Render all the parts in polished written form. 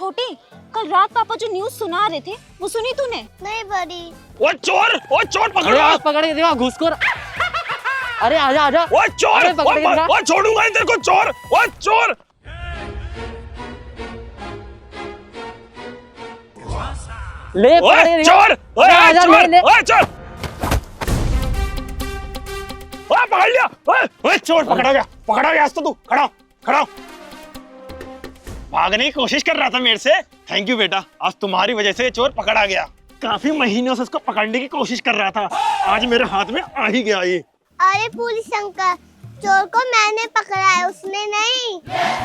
छोटी, कल रात पापा जो न्यूज़ सुना रहे थे वो सुनी तूने? नहीं बड़ी। वो चोर पकड़ो। पकड़ के देखो घुसखोर। अरे आजा आजा। वो चोर, वो छोड़ूंगा नहीं तेरे को। चोर, वो चोर। ले ओए चोर, ओए आजा चोर, ले। ओए चोर। ओए पकड़ लिया। ओए चोर पकड़ा गया। आज तो तू खड़ा हो। भागने की कोशिश कर रहा था मेरे से। थैंक यू बेटा, आज तुम्हारी वजह से चोर पकड़ा गया। काफी महीनों से उसको पकड़ने की कोशिश कर रहा था, आज मेरे हाथ में आ ही गया ये। अरे पुलिस अंकल, चोर को मैंने पकड़ा है, उसने नहीं।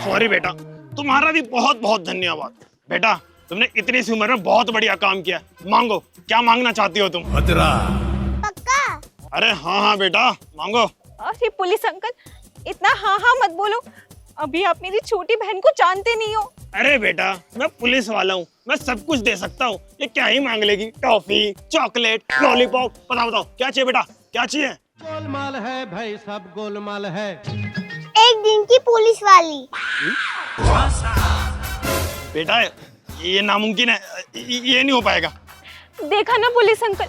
सॉरी बेटा, तुम्हारा भी बहुत बहुत धन्यवाद। बेटा तुमने इतनी सी उम्र में बहुत बढ़िया काम किया। मांगो, क्या मांगना चाहती हो तुम? पक्का? अरे हाँ बेटा मांगो। अरे पुलिस अंकल, इतना हाँ हाँ मत बोलो, अभी आप मेरी छोटी बहन को जानते नहीं हो। अरे बेटा मैं पुलिस वाला हूँ, मैं सब कुछ दे सकता हूँ। ये क्या ही मांग लेगी? Toffee, chocolate, lollipop. बताओ क्या चाहिए बेटा, क्या चाहिए? गोलमाल है भाई, सब गोलमाल है। एक दिन की पुलिस वाली। बेटा ये नामुमकिन है, ये नहीं हो पाएगा। देखा ना पुलिस अंकल,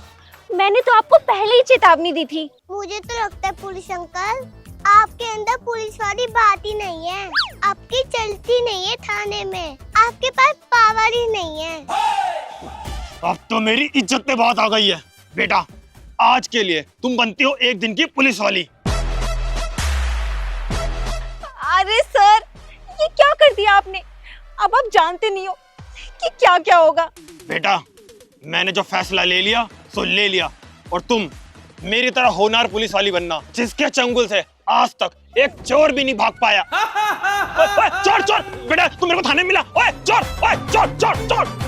मैंने तो आपको पहले ही चेतावनी दी थी। मुझे तो लगता है पुलिस अंकल, आपके अंदर पुलिस वाली बात ही नहीं है। आपकी चलती नहीं है थाने में, आपके पास पावर ही नहीं है। अब तो मेरी इज्जत पे बात आ गई है। बेटा आज के लिए तुम बनती हो एक दिन की पुलिस वाली। अरे सर, ये क्या कर दिया आपने? अब आप जानते नहीं हो कि क्या क्या होगा। बेटा मैंने जो फैसला ले लिया सो ले लिया, और तुम मेरी तरह होनहार पुलिस वाली बनना, जिसके चंगुल से आज तक एक चोर भी नहीं भाग पाया। ओए, चोर बेटा, तुम मेरे को थाने में मिला। ओए चोर।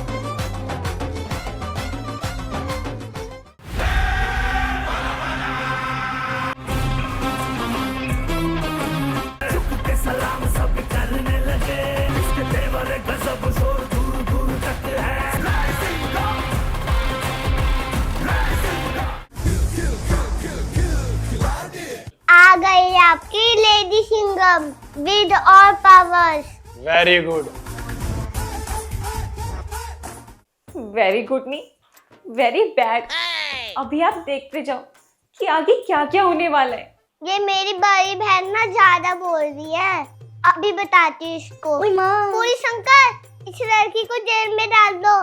आ गई आपकी lady Singham with all powers. Very good. Very good नहीं, वेरी बैड। अभी आप देखते जाओ कि आगे क्या क्या होने वाला है। ये मेरी बड़ी बहन ना ज्यादा बोल रही है, अभी बताती हूँ इसको। पुलिस अंकल, इस लड़की को जेल में डाल दो।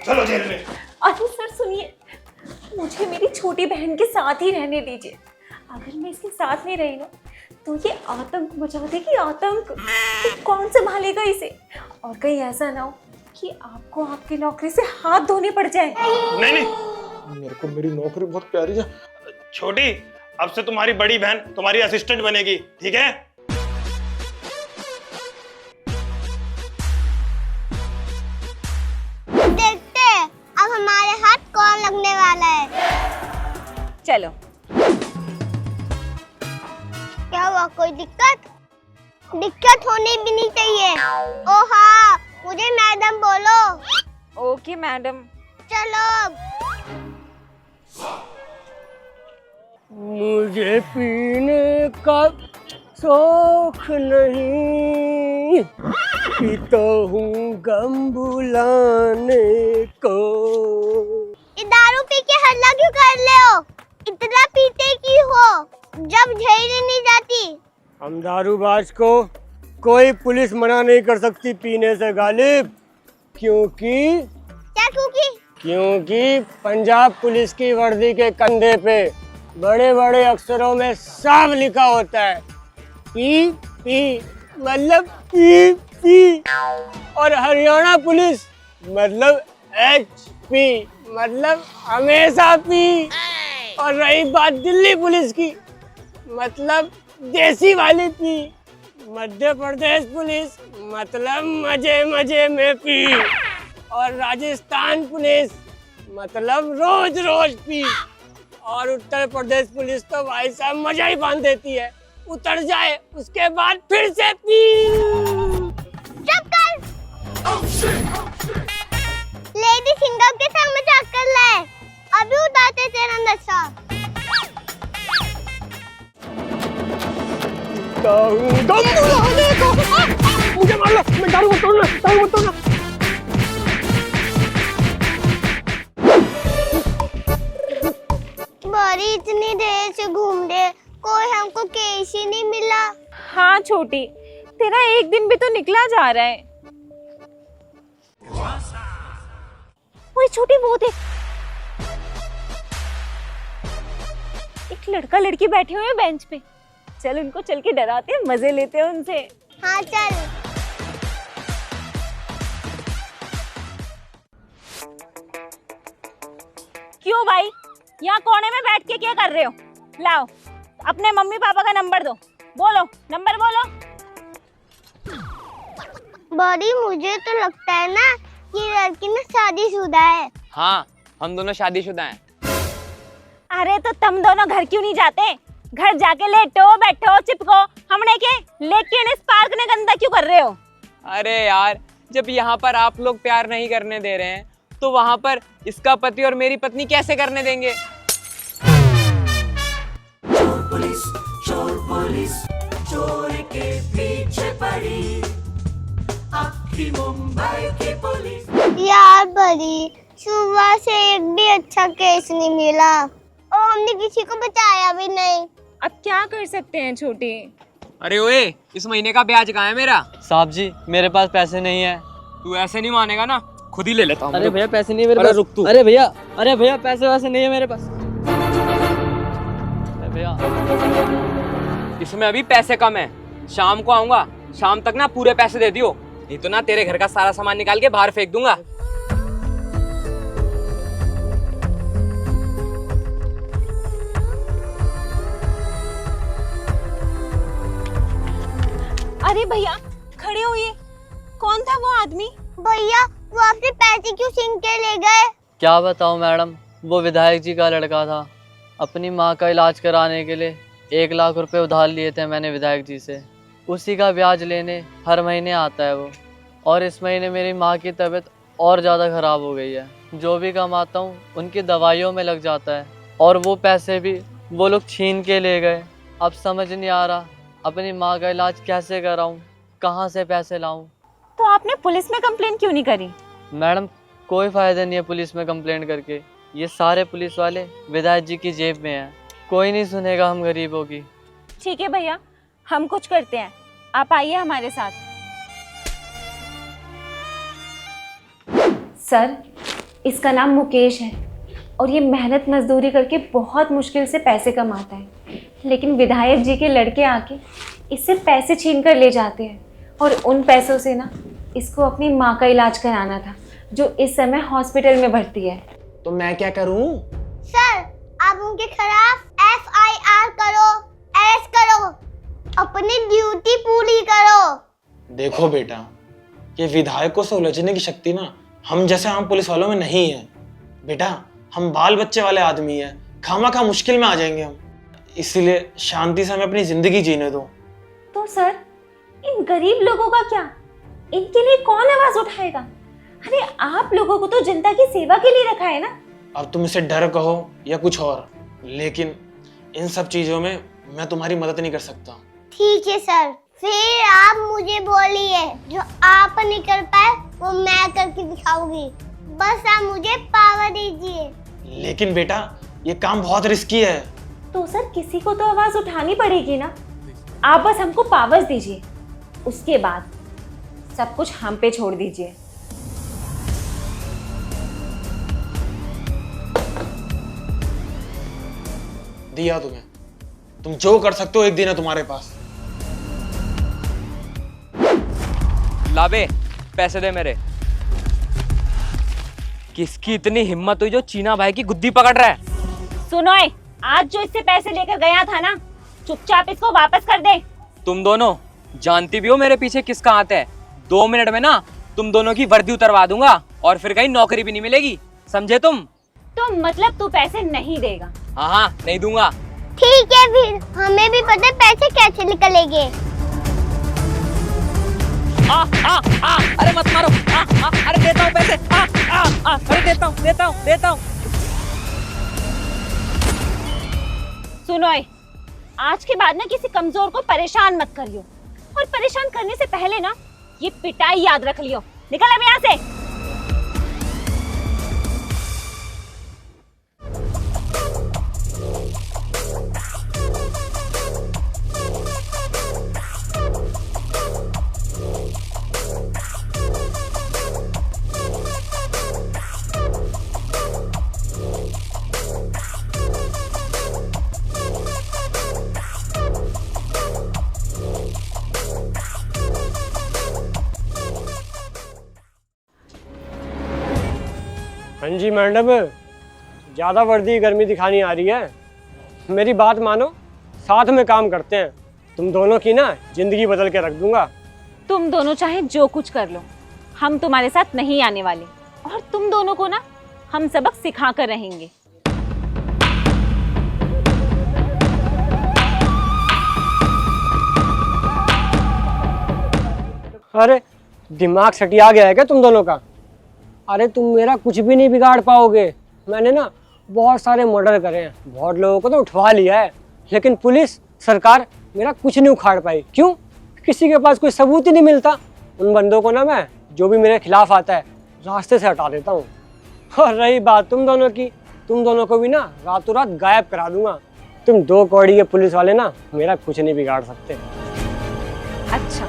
चलो जेल में। अरे सर सुनिए, मुझे मेरी छोटी बहन के साथ ही रहने दीजिए। अगर मैं इसके साथ नहीं रही ना तो ये आतंक मचा देगी, आतंक। तो कौन संभालेगा इसे? और कहीं ऐसा ना हो कि आपको आपकी नौकरी से हाथ धोने पड़ जाए। नहीं, मेरे को मेरी नौकरी बहुत प्यारी है। छोटी, अब से तुम्हारी बड़ी बहन तुम्हारी असिस्टेंट बनेगी, ठीक है? देखते हैं अब हमारे हाथ कौन लगने वाला है। चलो। क्या हुआ, कोई दिक्कत? दिक्कत होनी भी नहीं चाहिए। ओ हाँ, मुझे मैडम बोलो। Okay madam. चलो। मुझे पीने का शौक नहीं, पीता हूँ गम बुलाने को। ये दारू पी के हल्ला क्यों कर ले हो? इतना पीते क्यों हो जब झेली नहीं जाती? हम दारूबाज को कोई पुलिस मना नहीं कर सकती पीने से गालिब, क्योंकि क्या क्योंकि पंजाब पुलिस की वर्दी के कंधे पे बड़े बड़े अक्षरों में साफ लिखा होता है पी पी, मतलब पी। और हरियाणा पुलिस मतलब HP, मतलब हमेशा पी। और रही बात दिल्ली पुलिस की, मतलब देसी वाली पी। मध्य प्रदेश पुलिस मतलब मजे मजे में पी। और राजस्थान पुलिस मतलब रोज रोज पी। और उत्तर प्रदेश पुलिस तो भाई साहब मजा ही बांध देती है, उतर जाए उसके बाद फिर से पी। चुप कर। लेडी सिंघम के संग मजाक कर रहा है, अभी उतारते तेरा नशा। मुझे मार लो, मैं दारू को तोड़ना। छोटी, तेरा एक दिन भी तो निकला जा रहा है। ओए छोटी, वो देख, एक लड़का लड़की बैठे हुए हैं बेंच पे। चल उनको चल के डराते हैं, मजे लेते हैं उनसे। हाँ चल। क्यों भाई, यहाँ कोने में बैठ के क्या कर रहे हो? लाओ अपने मम्मी पापा का नंबर दो। बोलो, नंबर बोलो। बड़ी, मुझे तो लगता है ना ये लड़की ना शादीशुदा है। हाँ, हम दोनों शादीशुदा हैं। अरे तो तुम दोनों घर क्यों नहीं जाते? घर जाके लेटो, बैठो, चिपको। हमने के लेकिन इस पार्क ने गंदा क्यों कर रहे हो? अरे यार, जब यहाँ पर आप लोग प्यार नहीं करने दे रहे हैं तो वहाँ पर इसका पति और मेरी पत्नी कैसे करने देंगे? चोर के पीछे पड़ी अक्खी मुंबई की पुलिस। यार बड़ी, सुबह से एक भी अच्छा केस नहीं मिला और हमने किसी को बताया भी नहीं। अब क्या कर सकते हैं छोटी? अरे ओए, इस महीने का ब्याज कहाँ है मेरा? साहब जी, मेरे पास पैसे नहीं है। तू ऐसे नहीं मानेगा ना, खुद ही ले लेता हूँ। अरे भैया पैसे नहीं है मेरे अरे पास। रुक तू। अरे भैया पैसे वैसे नहीं है मेरे पास। अरे भैया, इसमें अभी पैसे कम है, शाम को आऊंगा, शाम तक ना पूरे पैसे दे दियो, नहीं तो ना तेरे घर का सारा सामान निकाल के बाहर फेंक दूंगा। अरे भैया खड़े हुए, कौन था वो आदमी? भैया, वो आपसे पैसे क्यों छीन के ले गए? क्या बताऊं मैडम, वो विधायक जी का लड़का था। अपनी माँ का इलाज कराने के लिए 1 लाख रुपए उधार लिए थे मैंने विधायक जी से। उसी का ब्याज लेने हर महीने आता है वो। और इस महीने मेरी माँ की तबीयत और ज़्यादा ख़राब हो गई है। जो भी कमाता हूँ उनकी दवाइयों में लग जाता है और वो पैसे भी वो लोग छीन के ले गए। अब समझ नहीं आ रहा अपनी माँ का इलाज कैसे कराऊँ, कहाँ से पैसे लाऊँ। तो आपने पुलिस में कंप्लेन क्यों नहीं करी? मैडम, कोई फ़ायदा नहीं है पुलिस में कंप्लेंट करके। ये सारे पुलिस वाले विधायक जी की जेब में हैं। कोई नहीं सुनेगा हम गरीबों की। ठीक है भैया, हम कुछ करते हैं, आप आइए हमारे साथ। सर, इसका नाम मुकेश है और ये मेहनत मजदूरी करके बहुत मुश्किल से पैसे कमाता है, लेकिन विधायक जी के लड़के आके इससे पैसे छीन कर ले जाते हैं और उन पैसों से ना इसको अपनी माँ का इलाज कराना था, जो इस समय हॉस्पिटल में भर्ती है। तो मैं क्या करूं? सर, आप उनके खिलाफ FIR करो, अरेस्ट करो, अपनी ड्यूटी पूरी करो। देखो बेटा, ये विधायकों से उलझने की शक्ति ना हम जैसे आम पुलिस वालों में नहीं है। बेटा, हम बाल बच्चे वाले आदमी हैं, खामखा मुश्किल में आ जाएंगे हम। इसीलिए शांति से हमें अपनी जिंदगी जीने दो। तो सर, इन गरीब लोगों का क्या? इनके लिए कौन आवाज उठाएगा? अरे आप लोगों को तो जनता की सेवा के लिए रखा है ना। अब तुम इसे डर कहो या कुछ और, लेकिन इन सब चीजों में मैं तुम्हारी मदद नहीं कर सकता। ठीक है सर, फिर आप मुझे बोलिए, जो आप नहीं कर पाए वो मैं करके दिखाऊंगी। बस आप मुझे पावर दीजिए। लेकिन बेटा, ये काम बहुत रिस्की है। तो सर, किसी को तो आवाज उठानी पड़ेगी ना। आप बस हमको पावर्स दीजिए, उसके बाद सब कुछ हम पे छोड़ दीजिए। दिया तुम्हें, तुम जो कर सकते हो एक दिन है तुम्हारे पास। लाबे, पैसे दे मेरे। किसकी इतनी हिम्मत हुई जो चीना भाई की गुद्दी पकड़ रहा है? सुनो, आज जो इससे पैसे लेकर गया था ना, चुपचाप इसको वापस कर दे। तुम दोनों जानती भी हो मेरे पीछे किसका हाथ है। 2 मिनट में ना तुम दोनों की वर्दी उतरवा दूंगा और फिर कहीं नौकरी भी नहीं मिलेगी, समझे तुम? तो मतलब तू पैसे नहीं देगा? हाँ, नहीं दूंगा। ठीक है, फिर हमें भी पता है पैसे कैसे निकलेंगे। अरे मत मारो। अरे देता हूँ पैसे। अरे देता हूँ। सुनो, आज के बाद ना किसी कमजोर को परेशान मत करियो, और परेशान करने से पहले ना ये पिटाई याद रख लियो। निकल अब यहाँ से। हाँ जी मैडम, ज़्यादा वर्दी गर्मी दिखानी आ रही है। मेरी बात मानो, साथ में काम करते हैं, तुम दोनों की ना जिंदगी बदल के रख दूंगा। तुम दोनों चाहे जो कुछ कर लो, हम तुम्हारे साथ नहीं आने वाले, और तुम दोनों को ना हम सबक सिखा कर रहेंगे। अरे दिमाग सटिया गया है क्या तुम दोनों का? अरे तुम मेरा कुछ भी नहीं बिगाड़ पाओगे। मैंने ना बहुत सारे मर्डर करे हैं, बहुत लोगों को तो उठवा लिया है, लेकिन पुलिस सरकार मेरा कुछ नहीं उखाड़ पाई। क्यों? किसी के पास कोई सबूत ही नहीं मिलता। उन बंदों को ना मैं जो भी मेरे खिलाफ आता है रास्ते से हटा देता हूँ। और रही बात तुम दोनों की, तुम दोनों को भी ना रातों रात गायब करा दूंगा। तुम 2 कौड़ी के पुलिस वाले ना मेरा कुछ नहीं बिगाड़ सकते। अच्छा,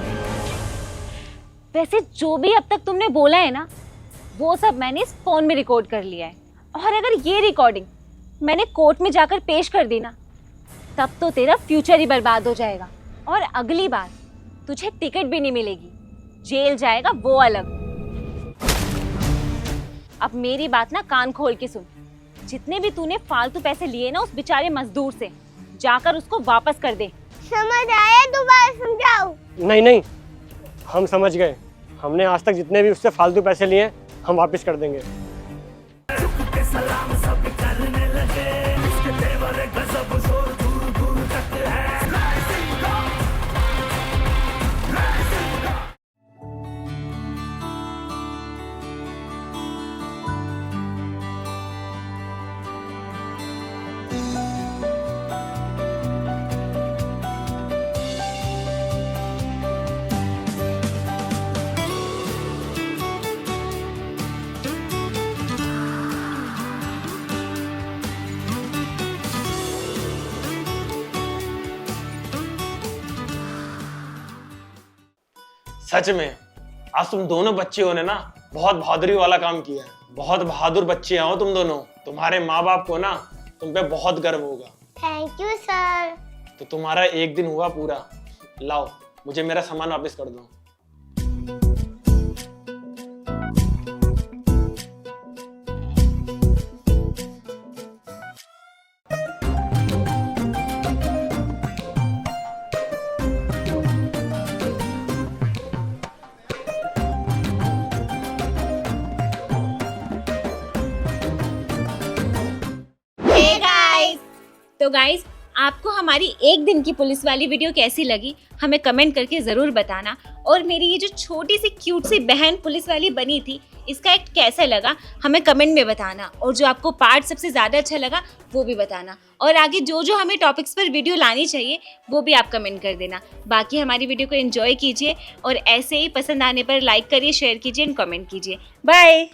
वैसे जो भी अब तक तुमने बोला है ना, वो सब मैंने इस फोन में रिकॉर्ड कर लिया है, और अगर ये रिकॉर्डिंग मैंने कोर्ट में जाकर पेश कर दी ना, तब तो तेरा फ्यूचर ही बर्बाद हो जाएगा, और अगली बार तुझे टिकट भी नहीं मिलेगी, जेल जाएगा वो अलग। अब मेरी बात ना कान खोल के सुन, जितने भी तूने फालतू पैसे लिए ना उस बेचारे मजदूर से, जाकर उसको वापस कर दे। समझ आया? दोबारा समझाओ। नहीं नहीं, हम समझ गए। हमने आज तक जितने भी उससे फालतू पैसे लिए हम वापस कर देंगे। सच में आज तुम दोनों बच्चियों ने ना बहुत बहादुरी वाला काम किया है। बहुत बहादुर बच्चे हो तुम दोनों। तुम्हारे माँ बाप को ना तुम पे बहुत गर्व होगा। Thank you sir. तो तुम्हारा एक दिन हुआ पूरा। लाओ, मुझे मेरा सामान वापस कर दो। तो गाइज, आपको हमारी एक दिन की पुलिस वाली वीडियो कैसी लगी हमें कमेंट करके ज़रूर बताना, और मेरी ये जो छोटी सी क्यूट सी बहन पुलिस वाली बनी थी, इसका एक्ट कैसा लगा हमें कमेंट में बताना, और जो आपको पार्ट सबसे ज़्यादा अच्छा लगा वो भी बताना, और आगे जो जो हमें टॉपिक्स पर वीडियो लानी चाहिए वो भी आप कमेंट कर देना। बाकी हमारी वीडियो को एंजॉय कीजिए, और ऐसे ही पसंद आने पर लाइक करिए, शेयर कीजिए एंड कमेंट कीजिए। बाय।